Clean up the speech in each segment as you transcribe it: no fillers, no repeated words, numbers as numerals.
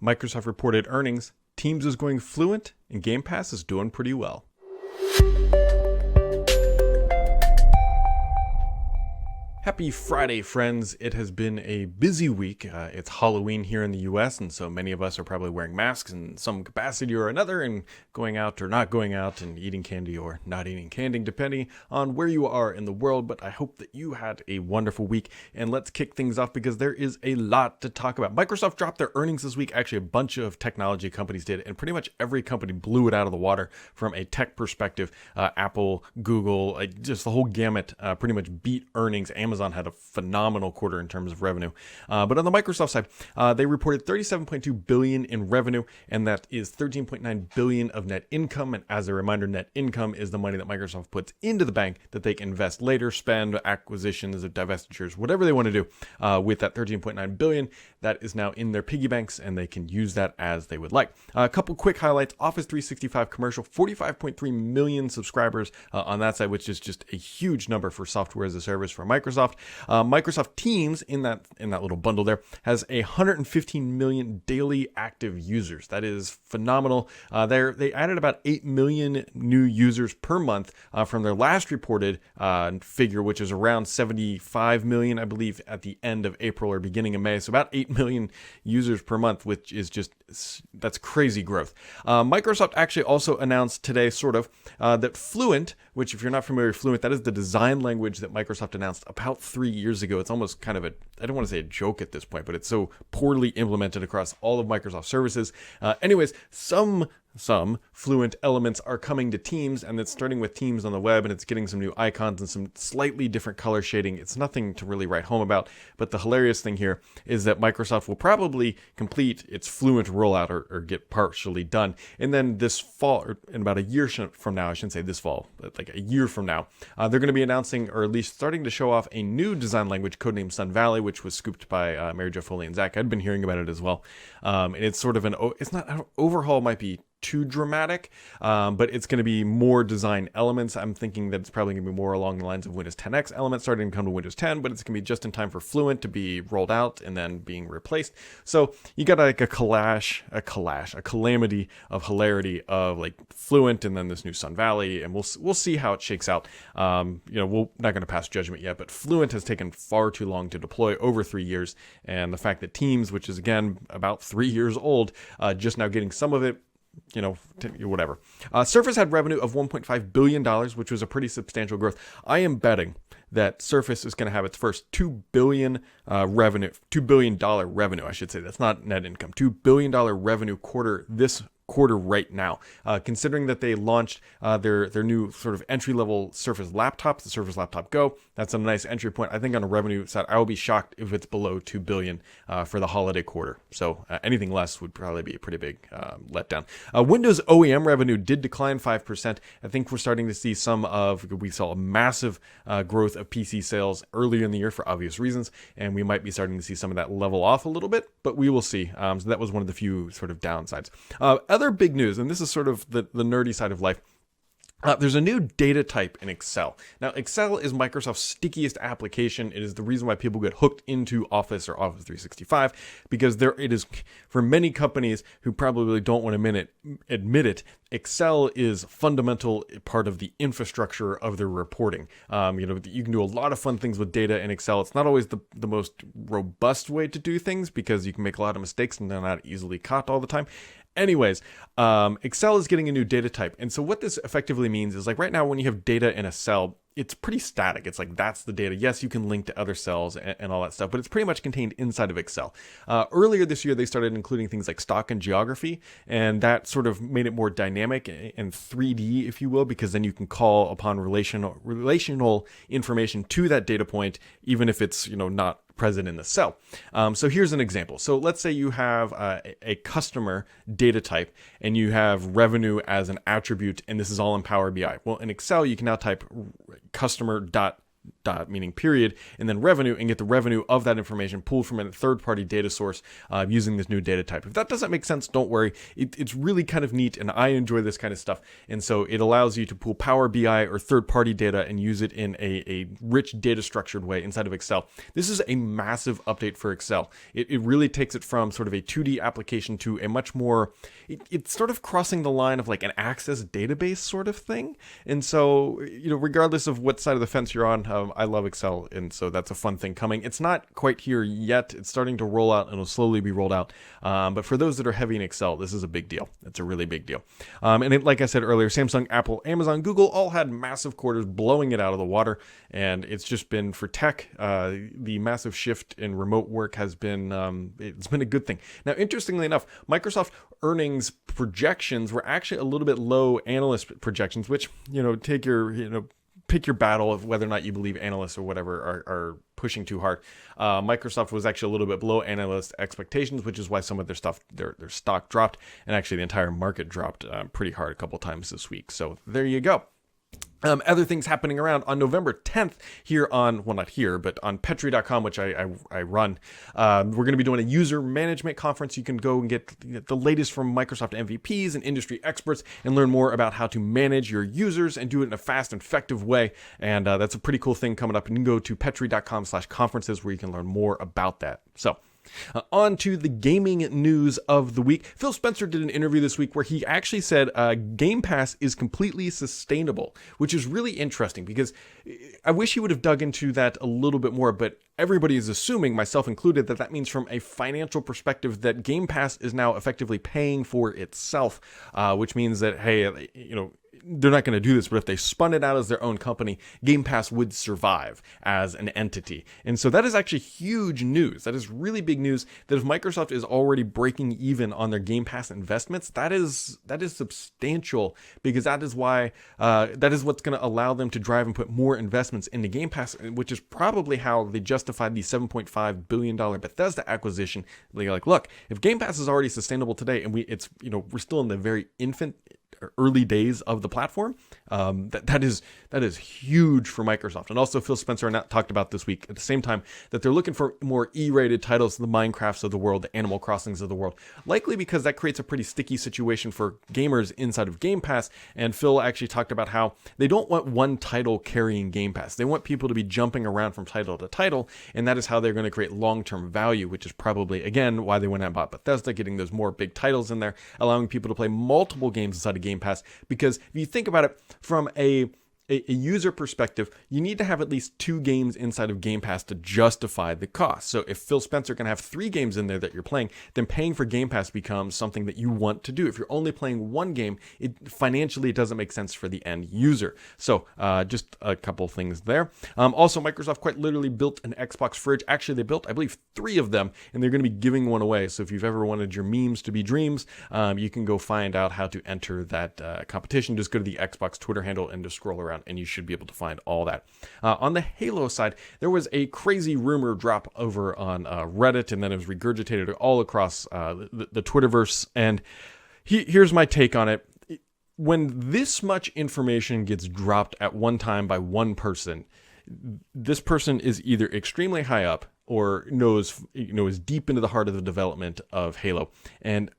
Microsoft reported earnings, Teams is going fluent, and Game Pass is doing pretty well. Happy Friday, friends. It has been a busy week. It's Halloween here in the US, and so many of us are probably wearing masks in some capacity or another and going out or not going out and eating candy or not eating candy, depending on where you are in the world. But I hope that you had a wonderful week, and let's kick things off because there is a lot to talk about. Microsoft dropped their earnings this week. Actually, a bunch of technology companies did, and pretty much every company blew it out of the water from a tech perspective. Apple, Google, just the whole gamut pretty much beat earnings. Amazon had a phenomenal quarter in terms of revenue. But on the Microsoft side, they reported $37.2 billion in revenue, and that is $13.9 billion of net income. And as a reminder, net income is the money that Microsoft puts into the bank that they can invest later, spend, acquisitions, divestitures, whatever they want to do with that $13.9 billion. That is now in their piggy banks, and they can use that as they would like. A couple quick highlights. Office 365 commercial, 45.3 million subscribers on that side, which is just a huge number for software as a service for Microsoft. Microsoft Teams in that little bundle there has 115 million daily active users. That is phenomenal. They added about 8 million new users per month from their last reported figure, which is around 75 million, I believe, at the end of April or beginning of May. So about 8 million users per month, which is that's crazy growth. Microsoft actually also announced today, that Fluent, which if you're not familiar with Fluent, that is the design language that Microsoft announced about 3 years ago. It's almost kind of I don't want to say a joke at this point, but it's so poorly implemented across all of Microsoft services. Anyways, some Fluent elements are coming to Teams, and it's starting with Teams on the web, and it's getting some new icons and some slightly different color shading. It's nothing to really write home about, but the hilarious thing here is that Microsoft will probably complete its Fluent rollout or get partially done, and then this fall, or in about a year from now, I shouldn't say this fall, but like a year from now, they're going to be announcing, or at least starting to show off, a new design language codenamed Sun Valley, which was scooped by Mary Jo Foley and Zach. I'd been hearing about it as well, and it's sort of it's not overhaul, might be too dramatic, but it's going to be more design elements. I'm thinking that it's probably going to be more along the lines of Windows 10X elements starting to come to Windows 10, but it's going to be just in time for Fluent to be rolled out and then being replaced. So you got like a calamity of hilarity of like Fluent and then this new Sun Valley, and we'll see how it shakes out. We're not going to pass judgment yet, but Fluent has taken far too long to deploy, over 3 years, and the fact that Teams, which is again about 3 years old, just now getting some of it, whatever. Surface had revenue of $1.5 billion, which was a pretty substantial growth. I am betting that Surface is going to have its first $2 billion revenue, I should say. That's not net income. $2 billion revenue quarter this quarter right now, considering that they launched their new sort of entry-level Surface laptop, the Surface Laptop Go. That's a nice entry point. I think on a revenue side, I will be shocked if it's below $2 billion for the holiday quarter. So anything less would probably be a pretty big letdown. Windows OEM revenue did decline 5%. I think we're starting to see we saw a massive growth of PC sales earlier in the year for obvious reasons, and we might be starting to see some of that level off a little bit, but we will see. So that was one of the few sort of downsides. Other big news, and this is sort of the nerdy side of life. There's a new data type in Excel. Now, Excel is Microsoft's stickiest application. It is the reason why people get hooked into Office or Office 365, because it is, for many companies who probably don't want to admit it, Excel is fundamental part of the infrastructure of their reporting. You can do a lot of fun things with data in Excel. It's not always the most robust way to do things because you can make a lot of mistakes and they're not easily caught all the time. Anyways, Excel is getting a new data type. And so what this effectively means is, like, right now when you have data in a cell, it's pretty static. It's like, that's the data. Yes, you can link to other cells and all that stuff, but it's pretty much contained inside of Excel. Earlier this year, they started including things like stock and geography, and that sort of made it more dynamic and 3D, if you will, because then you can call upon relational information to that data point, even if it's, not present in the cell. So here's an example. So let's say you have a customer data type and you have revenue as an attribute, and this is all in Power BI. Well, in Excel, you can now type customer dot dot meaning period, and then revenue, and get the revenue of that information pulled from a third-party data source using this new data type. If that doesn't make sense, don't worry. It's really kind of neat, and I enjoy this kind of stuff. And so it allows you to pull Power BI or third-party data and use it in a rich data structured way inside of Excel. This is a massive update for Excel. It really takes it from sort of a 2D application to a much more, it's sort of crossing the line of like an Access database sort of thing. And so, regardless of what side of the fence you're on, I love Excel, and so that's a fun thing coming. It's not quite here yet. It's starting to roll out, and it'll slowly be rolled out. But for those that are heavy in Excel, this is a big deal. It's a really big deal. Like I said earlier, Samsung, Apple, Amazon, Google all had massive quarters, blowing it out of the water. And it's just been, for tech, the massive shift in remote work has been, it's been a good thing. Now, interestingly enough, Microsoft earnings projections were actually a little bit low analyst projections, which, take your, pick your battle of whether or not you believe analysts or whatever are pushing too hard. Microsoft was actually a little bit below analyst expectations, which is why some of their stuff, their stock dropped, and actually the entire market dropped pretty hard a couple times this week. So there you go. Other things happening around on November 10th here on, well, not here, but on Petri.com, which I run. We're going to be doing a user management conference. You can go and get the latest from Microsoft MVPs and industry experts and learn more about how to manage your users and do it in a fast and effective way. And that's a pretty cool thing coming up. And you can go to Petri.com/conferences where you can learn more about that. So, on to the gaming news of the week. Phil Spencer did an interview this week where he actually said Game Pass is completely sustainable, which is really interesting because I wish he would have dug into that a little bit more, but everybody is assuming, myself included, that means from a financial perspective that Game Pass is now effectively paying for itself, which means that, hey, they're not going to do this, but if they spun it out as their own company, Game Pass would survive as an entity. And so that is actually huge news. That is really big news that if Microsoft is already breaking even on their Game Pass investments, that is substantial, because that is why, that is what's going to allow them to drive and put more investments into Game Pass, which is probably how they justified the $7.5 billion Bethesda acquisition. They're like, look, if Game Pass is already sustainable today and we're still in the very early days of the platform, that is huge for Microsoft. And also Phil Spencer talked about this week at the same time that they're looking for more E-rated titles, the Minecrafts of the world, the Animal Crossings of the world, likely because that creates a pretty sticky situation for gamers inside of Game Pass. And Phil actually talked about how they don't want one title carrying Game Pass. They want people to be jumping around from title to title, and that is how they're going to create long-term value, which is probably, again, why they went out and bought Bethesda, getting those more big titles in there, allowing people to play multiple games inside of Game Pass. Because if you think about it from a user perspective, you need to have at least 2 games inside of Game Pass to justify the cost. So if Phil Spencer can have 3 games in there that you're playing, then paying for Game Pass becomes something that you want to do. If you're only playing 1 game, financially it doesn't make sense for the end user. So just a couple things there. Also, Microsoft quite literally built an Xbox fridge. Actually, they built, I believe, 3 of them, and they're going to be giving one away. So if you've ever wanted your memes to be dreams, you can go find out how to enter that competition. Just go to the Xbox Twitter handle and just scroll around, and you should be able to find all that. On the Halo side, there was a crazy rumor drop over on Reddit, and then it was regurgitated all across the Twitterverse. And here's my take on it. When this much information gets dropped at one time by one person, this person is either extremely high up or is deep into the heart of the development of Halo. And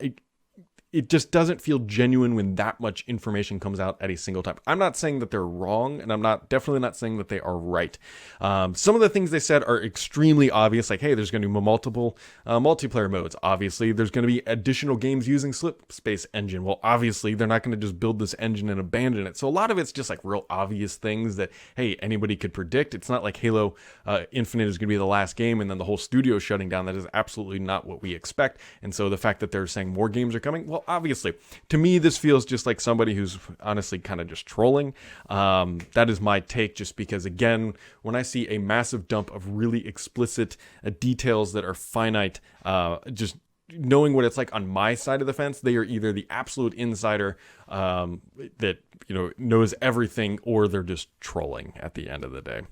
it just doesn't feel genuine when that much information comes out at a single time. I'm not saying that they're wrong, and I'm definitely not saying that they are right. Some of the things they said are extremely obvious, like, hey, there's going to be multiple multiplayer modes. Obviously, there's going to be additional games using Slipspace engine. Well, obviously, they're not going to just build this engine and abandon it. So a lot of it's just like real obvious things that, hey, anybody could predict. It's not like Halo Infinite is going to be the last game and then the whole studio is shutting down. That is absolutely not what we expect. And so the fact that they're saying more games are coming, well, obviously, to me, this feels just like somebody who's honestly kind of just trolling. That is my take, just because, again, when I see a massive dump of really explicit details that are finite, just knowing what it's like on my side of the fence, they are either the absolute insider that knows everything, or they're just trolling at the end of the day.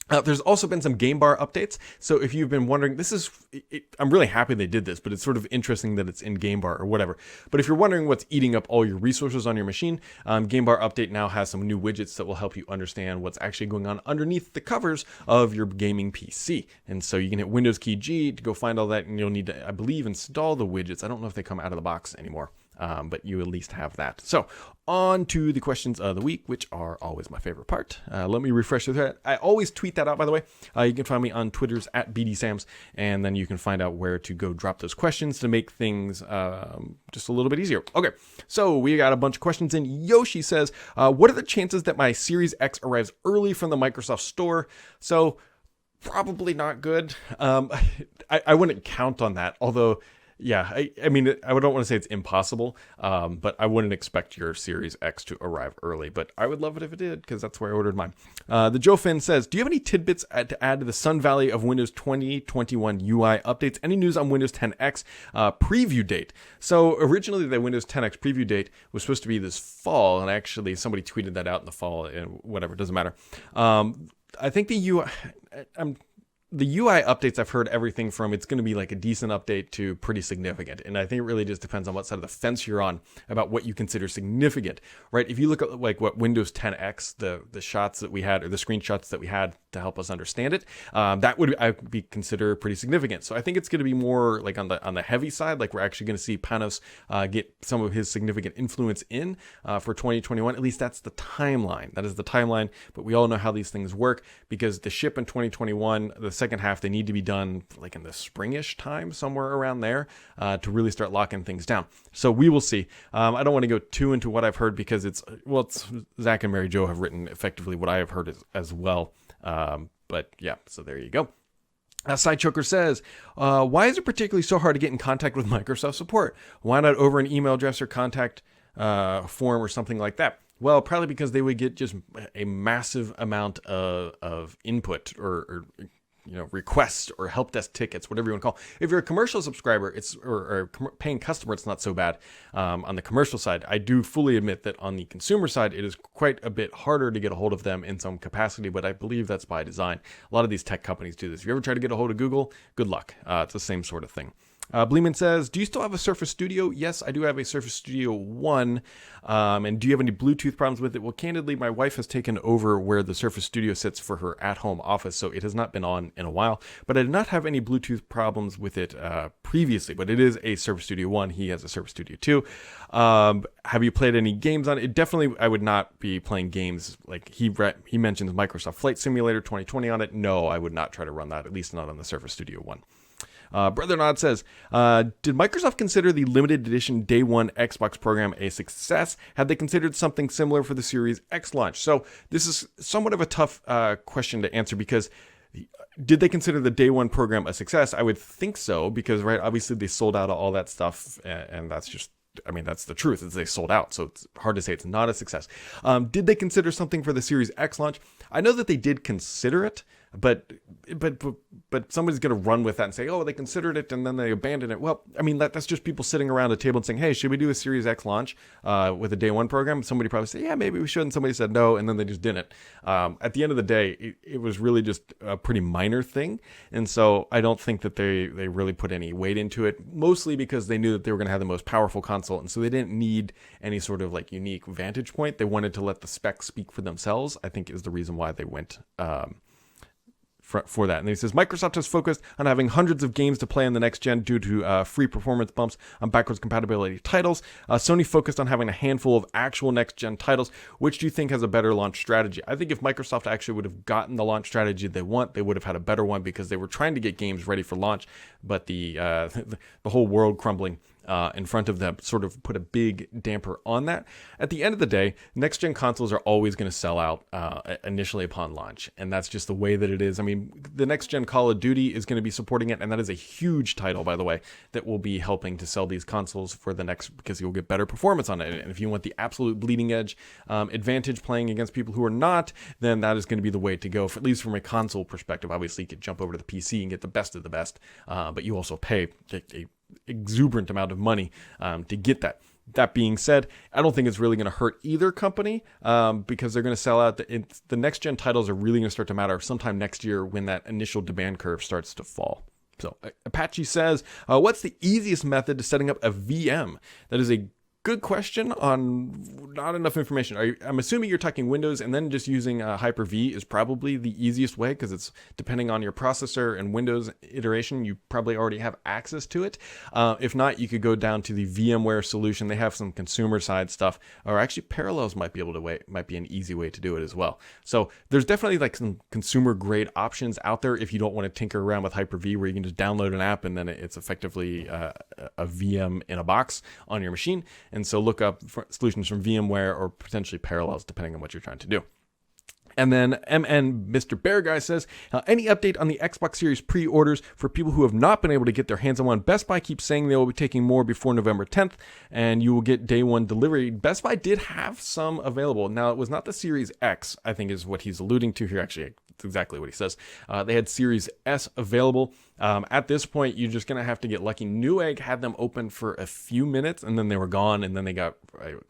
There's also been some game bar updates. So if you've been wondering, I'm really happy they did this, but it's sort of interesting that it's in game bar or whatever. But if you're wondering what's eating up all your resources on your machine, game bar update now has some new widgets that will help you understand what's actually going on underneath the covers of your gaming PC. And so you can hit Windows key G to go find all that, and you'll need to, I believe, install the widgets. I don't know if they come out of the box anymore. But you at least have that. So on to the questions of the week, which are always my favorite part. Let me refresh the thread. I always tweet that out, by the way. You can find me on Twitter's at BDSams, and then you can find out where to go drop those questions to make things just a little bit easier. Okay, so we got a bunch of questions in. Yoshi says, what are the chances that my Series X arrives early from the Microsoft Store? So probably not good. I wouldn't count on that, although... Yeah, I mean, I don't want to say it's impossible, but I wouldn't expect your Series X to arrive early. But I would love it if it did, because that's where I ordered mine. The Joe Finn says, do you have any tidbits to add to the Sun Valley of Windows 2021 UI updates? Any news on Windows 10X preview date? So originally, the Windows 10X preview date was supposed to be this fall, and actually somebody tweeted that out in the fall, and whatever, it doesn't matter. I think the UI... The UI updates, I've heard everything from it's going to be like a decent update to pretty significant. And I think it really just depends on what side of the fence you're on about what you consider significant, right? If you look at like what Windows 10X, the shots that we had, or the screenshots that we had to help us understand it, that would be considered pretty significant. So I think it's going to be more like on the heavy side, like we're actually going to see Panos get some of his significant influence in for 2021. At least that's the timeline. That is the timeline. But we all know how these things work, because the ship in 2021, the second half, they need to be done like in the springish time, somewhere around there, to really start locking things down. So we will see. I don't want to go too into what I've heard, because it's Zach and Mary Jo have written effectively what I have heard as well. But yeah, so there you go. Sidechoker says, why is it particularly so hard to get in contact with Microsoft support? Why not over an email address or contact form or something like that? Well, probably because they would get just a massive amount of input or requests or help desk tickets, whatever you want to call it. If you're a commercial subscriber, or paying customer, it's not so bad. On the commercial side, I do fully admit that on the consumer side, it is quite a bit harder to get a hold of them in some capacity, but I believe that's by design. A lot of these tech companies do this. If you ever try to get a hold of Google, good luck. It's the same sort of thing. Bleeman says, do you still have a Surface Studio? Yes, I do have a Surface Studio 1. And do you have any Bluetooth problems with it? Well, candidly, my wife has taken over where the Surface Studio sits for her at-home office, so it has not been on in a while. But I did not have any Bluetooth problems with it previously, but it is a Surface Studio 1. He has a Surface Studio 2. Have you played any games on it? Definitely, I would not be playing games. Like he mentions Microsoft Flight Simulator 2020 on it. No, I would not try to run that, at least not on the Surface Studio 1. Brother Nod says, did Microsoft consider the limited edition Day 1 Xbox program a success? Had they considered something similar for the Series X launch? So this is somewhat of a tough question to answer, because did they consider the Day 1 program a success? I would think so, because, right, obviously they sold out of all that stuff, and that's just, I mean, that's the truth, is they sold out, so it's hard to say it's not a success. Did they consider something for the Series X launch? I know that they did consider it, but somebody's going to run with that and say, oh, they considered it and then they abandoned it. Well, I mean, that's just people sitting around a table and saying, hey, should we do a Series X launch with a Day 1 program? Somebody probably said, yeah, maybe we should. And somebody said no, and then they just didn't. At the end of the day, it was really just a pretty minor thing. And so I don't think that they really put any weight into it, mostly because they knew that they were going to have the most powerful console. And so they didn't need any sort of like unique vantage point. They wanted to let the specs speak for themselves, I think is the reason why they went for that. And he says, Microsoft has focused on having hundreds of games to play in the next gen due to free performance bumps on backwards compatibility titles. Sony focused on having a handful of actual next gen titles. Which do you think has a better launch strategy? I think if Microsoft actually would have gotten the launch strategy they want, they would have had a better one, because they were trying to get games ready for launch, but the whole world crumbling in front of them sort of put a big damper on that. At the end of the day, next-gen consoles are always going to sell out initially upon launch, and that's just the way that it is. I mean, the next-gen Call of Duty is going to be supporting it, and that is a huge title, by the way, that will be helping to sell these consoles for the next, because you'll get better performance on it. And if you want the absolute bleeding-edge advantage playing against people who are not, then that is going to be the way to go, at least from a console perspective. Obviously, you could jump over to the PC and get the best of the best, but you also pay a exuberant amount of money to get that. That being said, I don't think it's really going to hurt either company because they're going to sell out. The next gen titles are really going to start to matter sometime next year when that initial demand curve starts to fall. So Apache says, what's the easiest method to setting up a VM? That is a good question on not enough information. I'm assuming you're talking Windows, and then just using Hyper-V is probably the easiest way because it's depending on your processor and Windows iteration, you probably already have access to it. If not, you could go down to the VMware solution. They have some consumer side stuff, or actually Parallels might be an easy way to do it as well. So there's definitely like some consumer grade options out there if you don't want to tinker around with Hyper-V, where you can just download an app and then it's effectively a VM in a box on your machine. And so look up solutions from VMware or potentially Parallels, depending on what you're trying to do. And then MN Mr. Bear Guy says, any update on the Xbox Series pre-orders for people who have not been able to get their hands on one? Best Buy keeps saying they will be taking more before November 10th, and you will get day one delivery. Best Buy did have some available. Now, it was not the Series X, I think is what he's alluding to here. Actually, it's exactly what he says. They had Series S available. At this point, you're just going to have to get lucky. Newegg had them open for a few minutes, and then they were gone, and then they got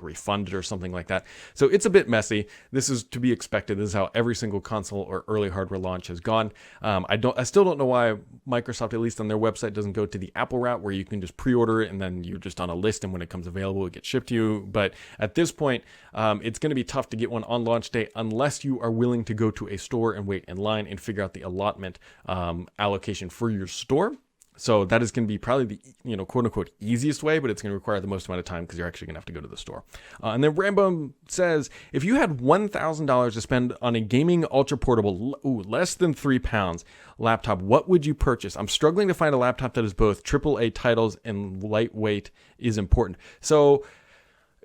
refunded or something like that. So it's a bit messy. This is to be expected. This is how every single console or early hardware launch has gone. I still don't know why Microsoft, at least on their website, doesn't go to the Apple route where you can just pre-order it and then you're just on a list, and when it comes available, it gets shipped to you. But at this point, it's going to be tough to get one on launch day unless you are willing to go to a store and wait in line and figure out the allotment allocation for your store. So that is going to be probably the quote unquote easiest way, but it's going to require the most amount of time because you're actually going to have to go to the store. And then Rambo says, if you had $1,000 to spend on a gaming ultra portable, less than 3 pounds laptop, what would you purchase? I'm struggling to find a laptop that is both AAA titles and lightweight is important. So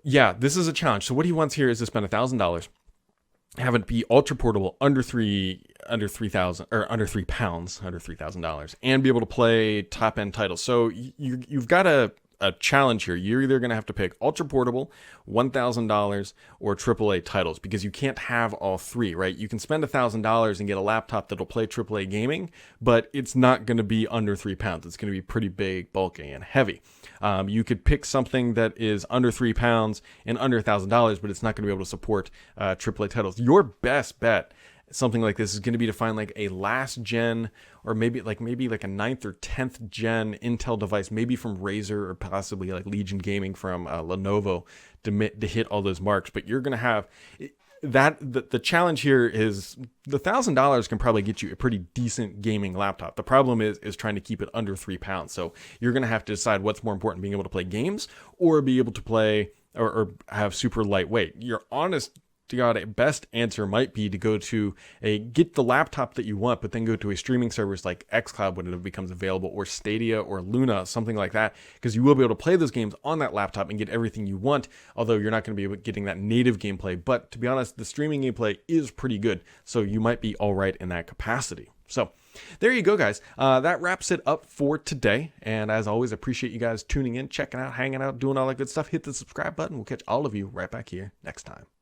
yeah, this is a challenge. So what he wants here is to spend $1,000, have it be ultra portable, under 3,000 or under 3 pounds, under $3,000, and be able to play top end titles. So you've got a challenge here. You're either going to have to pick ultra portable, $1,000, or AAA titles, because you can't have all three, right? You can spend $1,000 and get a laptop that'll play AAA gaming, but it's not going to be under 3 pounds. It's going to be pretty big, bulky, and heavy. You could pick something that is under 3 pounds and under $1,000, but it's not going to be able to support AAA titles. Your best bet, something like this, is going to be to find like a last gen, or maybe like a 9th or 10th gen Intel device, maybe from Razer or possibly like Legion Gaming from Lenovo to hit all those marks. But you're going to have that. The challenge here is the $1,000 can probably get you a pretty decent gaming laptop. The problem is trying to keep it under 3 pounds. So you're going to have to decide what's more important, being able to play games or be able to play or have super lightweight. Your honest to God, best answer might be to go to get the laptop that you want, but then go to a streaming service like xCloud when it becomes available, or Stadia or Luna, something like that, because you will be able to play those games on that laptop and get everything you want, although you're not going to be getting that native gameplay. But to be honest, the streaming gameplay is pretty good, so you might be all right in that capacity. So there you go, guys. That wraps it up for today. And as always, appreciate you guys tuning in, checking out, hanging out, doing all that good stuff. Hit the subscribe button. We'll catch all of you right back here next time.